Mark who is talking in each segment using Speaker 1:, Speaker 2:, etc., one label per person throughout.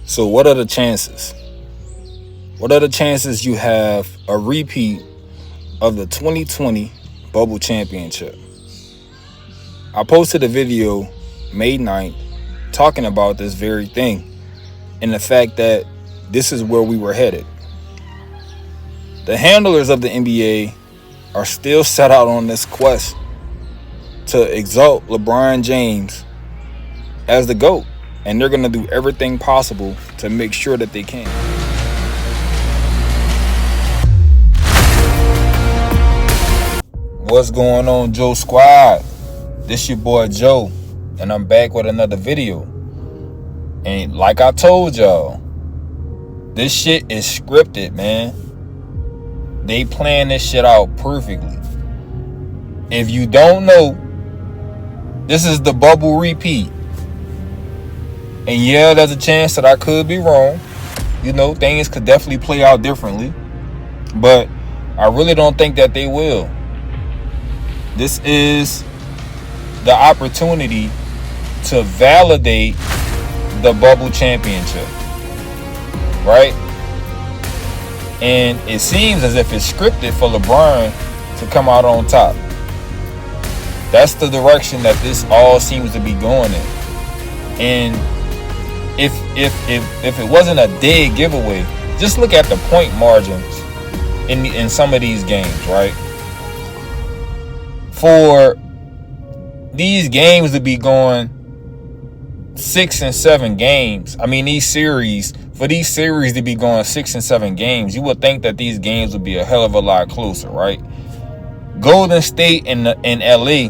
Speaker 1: So what are the chances? What are the chances you have a repeat of the 2020 Bubble Championship? I posted a video May 9th talking about this very thing and the fact that this is where we were headed. The handlers of the NBA are still set out on this quest to exalt LeBron James as the GOAT, and they're going to do everything possible to make sure that they can. What's going on, Joe Squad? This your boy Joe, and I'm back with another video. And like I told y'all, this shit is scripted, man. They plan this shit out perfectly. If you don't know, this is the bubble repeat. And yeah, there's a chance that I could be wrong. You know, things could definitely play out differently. But I really don't think that they will. This is the opportunity to validate the bubble championship. Right? And it seems as if it's scripted for LeBron to come out on top. That's the direction that this all seems to be going in. And if it wasn't a dead giveaway, just look at the point margins in some of these games, right? For these games to be going 6 and 7 games, for these series to be going 6 and 7 games, you would think that these games would be a hell of a lot closer, right? Golden State and LA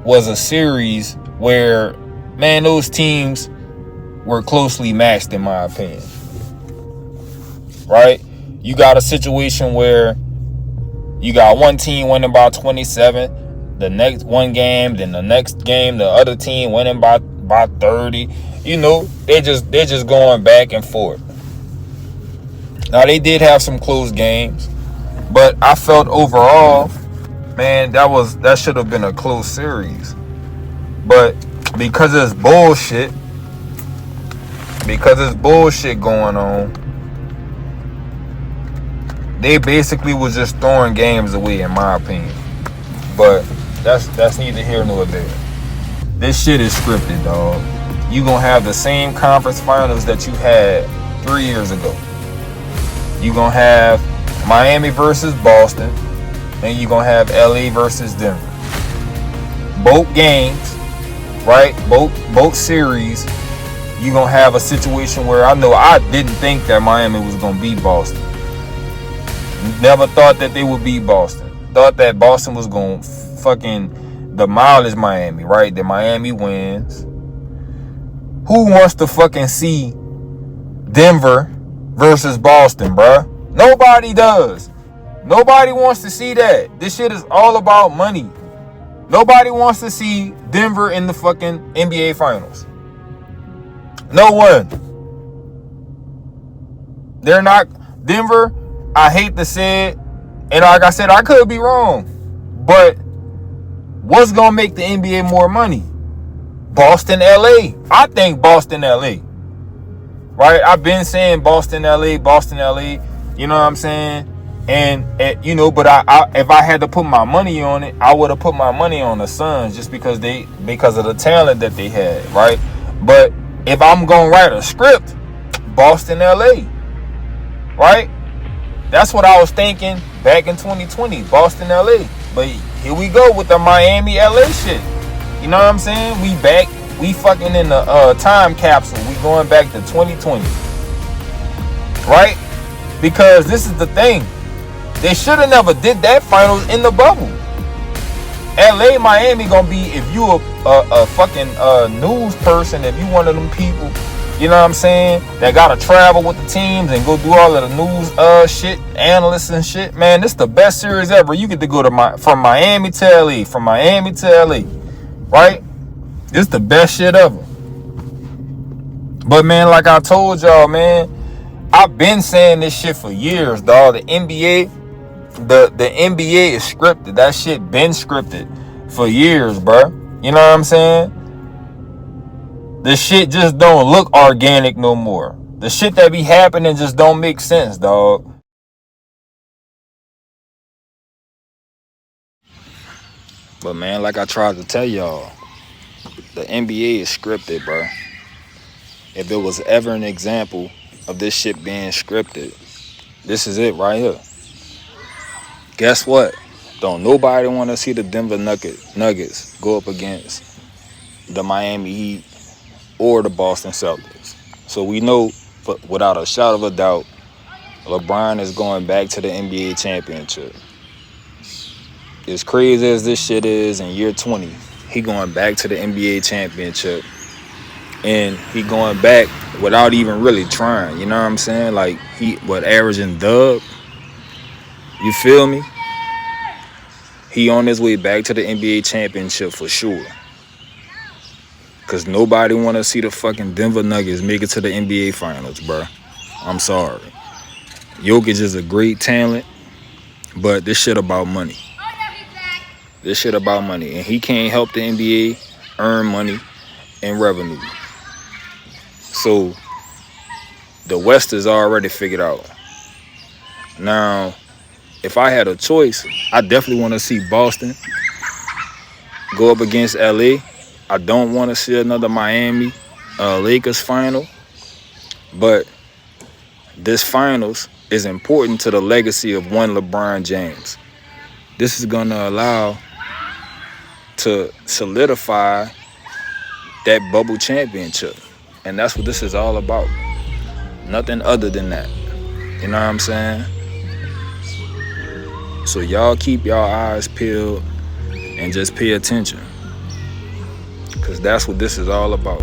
Speaker 1: was a series where, man, those teams were closely matched, in my opinion. Right? You got a situation where you got one team winning by 27, the next one game, then the next game, the other team winning by 30. You know, they're just going back and forth. Now, they did have some close games, but I felt overall, man, that should have been a close series. But because it's bullshit going on, they basically was just throwing games away, in my opinion. But that's neither here nor there. This shit is scripted, dog. You gonna have the same conference finals that you had 3 years ago. You gonna have Miami versus Boston, and you gonna have LA versus Denver. Both games, right? Both series, you gonna have a situation where I didn't think that Miami was gonna beat Boston. Never thought that they would beat Boston. Thought that Boston was gonna fucking demolish Miami, right? That Miami wins. Who wants to fucking see Denver versus Boston, bruh? Nobody does. Nobody wants to see that. This shit is all about money. Nobody wants to see Denver in the fucking NBA Finals. No one. They're not. Denver, I hate to say it, and like I said, I could be wrong, but what's going to make the NBA more money? Boston, LA. I think Boston, LA. Right? I've been saying Boston, LA. You know what I'm saying? And but I if I had to put my money on it, I would have put my money on the Suns just because of the talent that they had, right? But if I'm gonna write a script, Boston, LA, right? That's what I was thinking back in 2020, Boston, LA. But here we go with the Miami, LA shit. You know what I'm saying? We back. We fucking in the time capsule. We going back to 2020, right? Because this is the thing. They should have never did that finals in the bubble. LA, Miami gonna be, if you a fucking news person, if you one of them people, you know what I'm saying, that gotta travel with the teams and go do all of the news shit, analysts and shit, man, this the best series ever. You get to go to from Miami to LA, right? This the best shit ever. But man, like I told y'all, man, I've been saying this shit for years, dog. The NBA is scripted. That shit been scripted for years, bro. You know what I'm saying? The shit just don't look organic no more. The shit that be happening just don't make sense, dog. But man, like I tried to tell y'all, the NBA is scripted, bro. If it was ever an example of this shit being scripted, this is it right here. Guess what? Don't nobody want to see the Denver Nuggets go up against the Miami Heat or the Boston Celtics. So we know, without a shadow of a doubt, LeBron is going back to the NBA championship. As crazy as this shit is, in year 20, he going back to the NBA championship. And he going back without even really trying. You know what I'm saying? Like, he averaging dub. You feel me? He on his way back to the NBA championship for sure. Because nobody want to see the fucking Denver Nuggets make it to the NBA finals, bro. I'm sorry. Jokic is a great talent, but this shit about money. This shit about money. And he can't help the NBA earn money and revenue. So, the West is already figured out. Now, if I had a choice, I definitely want to see Boston go up against LA. I don't want to see another Miami Lakers final. But this finals is important to the legacy of one LeBron James. This is going to allow to solidify that bubble championship. And that's what this is all about. Nothing other than that. You know what I'm saying? So y'all keep y'all eyes peeled and just pay attention. Because that's what this is all about.